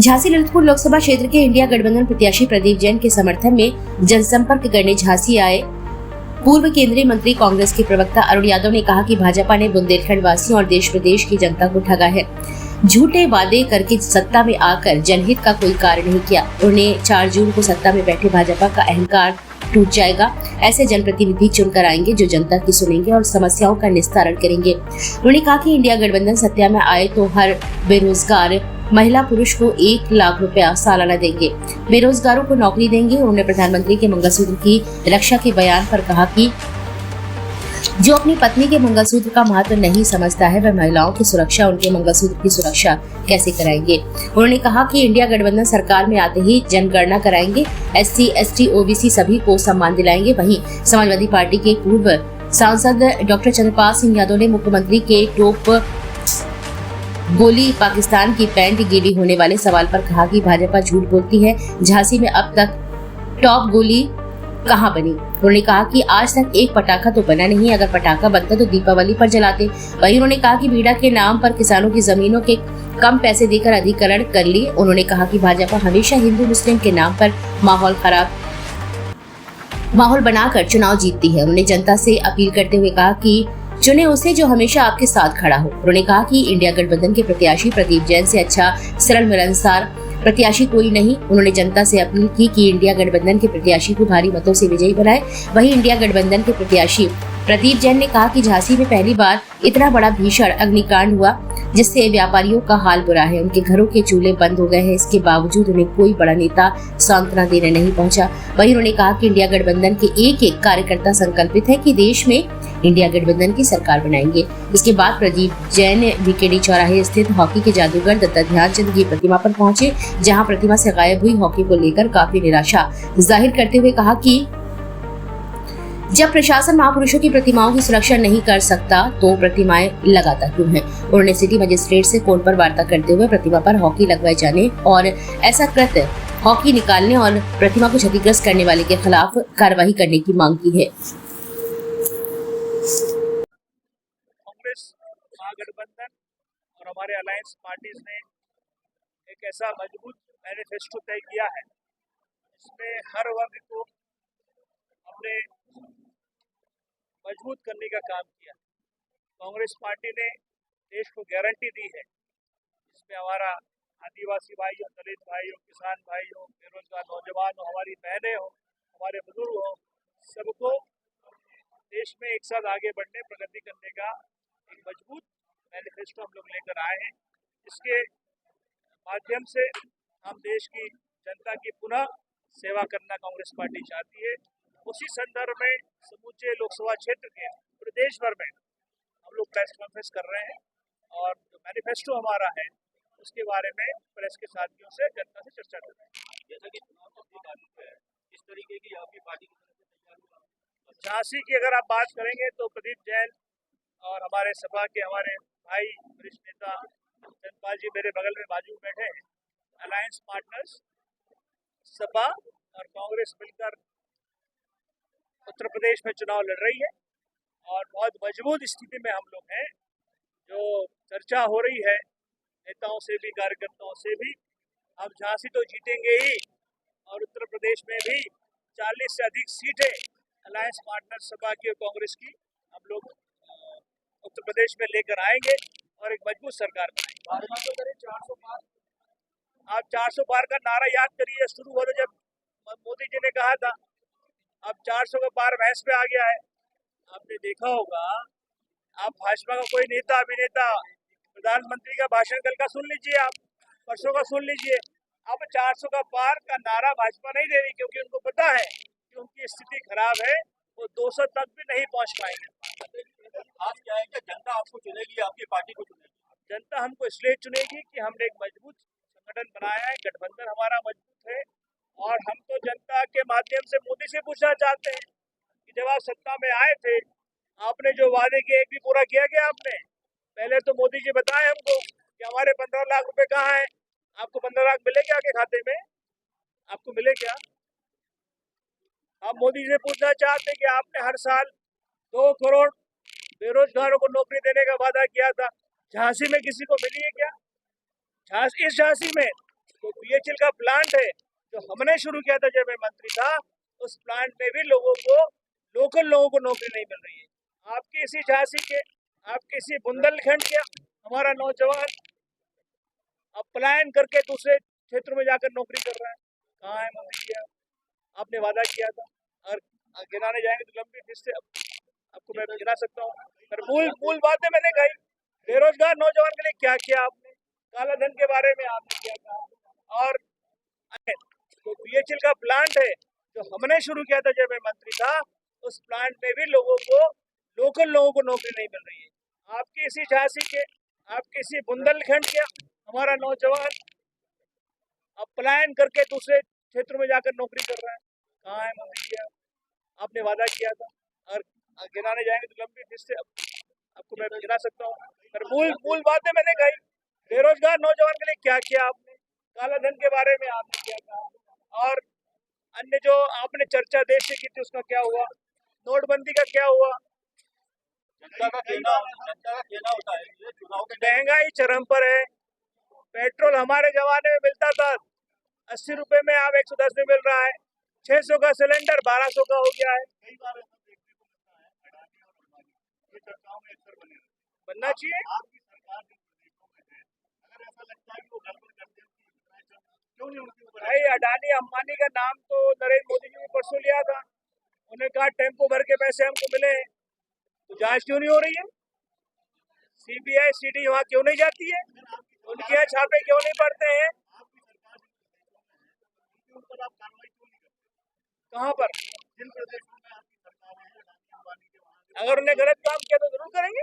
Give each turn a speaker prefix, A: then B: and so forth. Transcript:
A: झांसी ललितपुर लोकसभा क्षेत्र के इंडिया गठबंधन प्रत्याशी प्रदीप जैन के समर्थन में जनसंपर्क करने झांसी आए पूर्व केंद्रीय मंत्री कांग्रेस के प्रवक्ता अरुण यादव ने कहा कि भाजपा ने बुंदेलखंड वासियों और देश प्रदेश की जनता को ठगा है। झूठे वादे करके सत्ता में आकर जनहित का कोई कार्य नहीं किया। उन्हें 4 जून को सत्ता में बैठे भाजपा का अहंकार टूट जाएगा। ऐसे जनप्रतिनिधि चुनकर आएंगे जो जनता की सुनेंगे और समस्याओं का निस्तारण करेंगे। उन्होंने कहा कि इंडिया गठबंधन सत्ता में आए तो हर बेरोजगार महिला पुरुष को 1 लाख रुपया सालाना देंगे, बेरोजगारों को नौकरी देंगे। उन्होंने प्रधानमंत्री के मंगलसूत्र की रक्षा के बयान पर कहा कि जो अपनी पत्नी के मंगलसूत्र का महत्व नहीं समझता है वह महिलाओं की सुरक्षा, उनके मंगलसूत्र की सुरक्षा कैसे कराएंगे। उन्होंने कहा कि इंडिया गठबंधन सरकार में आते ही जनगणना कराएंगे, SC, ST, OBC सभी को सम्मान दिलाएंगे। वहीं समाजवादी पार्टी के पूर्व सांसद डॉक्टर चंद्रपाल सिंह यादव ने मुख्यमंत्री के टॉप गोली पाकिस्तान की पैंट गीली होने वाले सवाल पर कहा कि भाजपा झूठ बोलती है। झांसी में अब तक टॉप गोली कहां बनी। उन्होंने कहा कि आज तक एक पटाखा तो बना नहीं, अगर पटाखा बनता तो दीपावली पर जलाते। वहीं उन्होंने कहा कि बीड़ा के नाम पर किसानों की जमीनों के कम पैसे देकर अधिग्रहण कर लिए। उन्होंने कहा कि भाजपा हमेशा हिंदू मुस्लिम के नाम पर माहौल बनाकर चुनाव जीतती है। उन्होंने जनता से अपील करते हुए कहा कि चुने उसे जो हमेशा आपके साथ खड़ा हो। उन्होंने कहा कि इंडिया गठबंधन के प्रत्याशी प्रदीप जैन से अच्छा सरल मिलनसार प्रत्याशी कोई नहीं। उन्होंने जनता से अपील की कि इंडिया गठबंधन के प्रत्याशी को भारी मतों से विजयी बनाए। वहीं इंडिया गठबंधन के प्रत्याशी प्रदीप जैन ने कहा कि झांसी में पहली बार इतना बड़ा भीषण अग्निकांड हुआ जिससे व्यापारियों का हाल बुरा है। उनके घरों के चूल्हे बंद हो गए हैं, इसके बावजूद उन्हें कोई बड़ा नेता सांत्वना देने नहीं पहुंचा। वहीं उन्होंने कहा कि इंडिया गठबंधन के एक कार्यकर्ता संकल्पित है कि देश में इंडिया गठबंधन की सरकार बनाएंगे। इसके बाद प्रदीप जैन BKD चौराहे स्थित हॉकी के जादूगर दत्ता ध्यानचंद की प्रतिमा पर पहुंचे, जहां प्रतिमा से गायब हुई हॉकी को लेकर काफी निराशा जाहिर करते हुए कहा कि जब प्रशासन महापुरुषों की प्रतिमाओं की सुरक्षा नहीं कर सकता तो प्रतिमाएं लगातार क्यों हैं। उन्होंने सिटी मजिस्ट्रेट से फोन पर वार्ता करते हुए प्रतिमा पर हॉकी लगवाए जाने और ऐसा कृत्य हॉकी निकालने और प्रतिमा को क्षतिग्रस्त करने वाले के खिलाफ कार्रवाई करने की मांग की है।
B: कांग्रेस महागठबंधन और हमारे अलायंस पार्टीज ने एक ऐसा मजबूत मैनिफेस्टो तय किया है जिसमें हर वर्ग को अपने मजबूत करने का काम किया। कांग्रेस पार्टी ने देश को गारंटी दी है जिसमें हमारा आदिवासी भाइयों, दलित भाइयों, किसान भाइयों, बेरोजगार नौजवान हो, हमारी बहनें हो, हमारे बुजुर्ग हो, सबको देश में एक साथ आगे बढ़ने, प्रगति करने का एक मजबूत मैनिफेस्टो हम लोग लेकर आए हैं। इसके माध्यम से हम देश की जनता की पुनः सेवा करना कांग्रेस पार्टी चाहती है। उसी संदर्भ में समूचे लोकसभा क्षेत्र के पूरे देश भर में हम लोग प्रेस कॉन्फ्रेंस कर रहे हैं और जो मैनिफेस्टो हमारा है उसके बारे में प्रेस के साथियों से, जनता से चर्चा कर रहे हैं। जैसा कि चुनाव नजदीक आ चुका है, इस तरीके की आपकी पार्टी की तरफ से तैयारी हुआ। झांसी की अगर आप बात करेंगे तो प्रदीप जैन और हमारे सपा के हमारे भाई वरिष्ठ नेता चंद्रपाल जी मेरे बगल में बाजू बैठे हैं। अलायंस पार्टनर्स सपा और कांग्रेस मिलकर उत्तर प्रदेश में चुनाव लड़ रही है और बहुत मजबूत स्थिति में हम लोग हैं। जो चर्चा हो रही है नेताओं से भी, कार्यकर्ताओं से भी, हम झांसी तो जीतेंगे ही और उत्तर प्रदेश में भी 40 से अधिक सीटें अलायंस पार्टनर सपा की और कांग्रेस की हम लोग उत्तर प्रदेश में लेकर आएंगे और एक मजबूत सरकार बनाएंगे। आप 400 पार का नारा याद करिए, शुरू हुआ था जब मोदी जी ने कहा था। अब 400 का पार भैंस पे आ गया है। आपने देखा होगा, आप भाजपा का कोई नेता, अभिनेता, प्रधानमंत्री का भाषण कल का सुन लीजिए, आप परसों का सुन लीजिए। अब 400 का पार का नारा भाजपा नहीं दे रही क्योंकि उनको पता है कि उनकी स्थिति खराब है, वो 200 तक भी नहीं पहुंच पाएंगे। आज क्या है कि जनता आपको चुनेगी, आपकी पार्टी को चुनेगी। जनता हमको इसलिए चुनेगी कि हमने एक मजबूत संगठन बनाया है, गठबंधन हमारा मजबूत है और हम तो जनता के माध्यम से मोदी से पूछना चाहते हैं कि जब आप सत्ता में आए थे आपने जो वादे किए एक भी पूरा किया क्या आपने? पहले तो मोदी जी बताए हमको कि हमारे 15 लाख रुपए कहाँ हैं। आपको 15 लाख मिले क्या आपके खाते में? आपको मिले क्या? हम मोदी से पूछना चाहते हैं कि आपने हर साल 2 करोड़ बेरोजगारों को नौकरी देने का वादा किया था, झांसी में किसी को मिली है क्या? इस झांसी में तो बीएचईएल का प्लांट है जो हमने शुरू किया था जब मैं मंत्री था, उस प्लांट में भी लोकल लोगों को नौकरी नहीं मिल रही है। आपके इसी झांसी के, आपके इसी बुंदेलखंड के हमारा नौजवान अब पलायन करके दूसरे क्षेत्रों में जाकर नौकरी कर रहा है। कहाँ है मोदी जी? आपने वादा किया था, और गिनाने जाएंगे तो लंबी लिस्ट है, आपको मैं गिना सकता हूँ, पर मूल बातें मैंने कही। बेरोजगार नौजवान के लिए क्या किया आपने, काला धन के बारे में आपने क्या कहा, और तो बीएचईएल का प्लांट है जो हमने शुरू किया था जब मैं मंत्री था, उस प्लांट में भी लोकल लोगों को नौकरी नहीं मिल रही है। आपके इसी झांसी के, आपके इसी बुंदेलखंड के हमारा नौजवान अब पलायन करके दूसरे क्षेत्रों में जाकर नौकरी कर रहा है। कहाँ है मोदी जी? आपने वादा किया था, और गिनाने जाएंगे तो लंबी लिस्ट है, आपको मैं गिना सकता हूँ, पर मूल बातें मैंने कही। बेरोजगार नौजवान के लिए क्या किया आपने, काला धन के बारे में आपने क्या कहा, और अन्य जो आपने चर्चा देश से की थी उसका क्या हुआ, नोटबंदी का क्या हुआ।
C: जनता का कहना होता है ये चुनाव के टाइम
B: महंगाई चरम पर है। पेट्रोल हमारे जमाने में मिलता था 80 रुपए में, अब 110 में मिल रहा है। 600 का सिलेंडर 1200 का हो गया है।
C: कई बार ऐसा देखने को मिलता है अडानी और अंबानी ये चर्चाओं में अक्सर बने रहते हैं।
B: बनना चाहिए।
C: आपकी सरकार जिन प्रदेशों में है, अगर ऐसा लगता है कि वो गड़बड़ करते हैं क्यों नहीं उनके ऊपर
B: भाई अडानी अंबानी का नाम तो नरेंद्र मोदी जी ने परसों लिया था, उन्हें कहा टेम्पो भर के पैसे हमको मिले हैं, तो जांच क्यों नहीं हो रही है? सीबीआई सीडी वहाँ क्यों नहीं जाती है? उनके यहाँ छापे क्यों नहीं पड़ते हैं?
C: उनके ऊपर आप कार्रवाई क्यों नहीं करते?
B: कहाँ पर?
C: जिन प्रदेशों में आपकी सरकार है अडानी अंबानी के वहाँ
B: अगर उन्हें गलत काम किया तो जरूर करेंगे।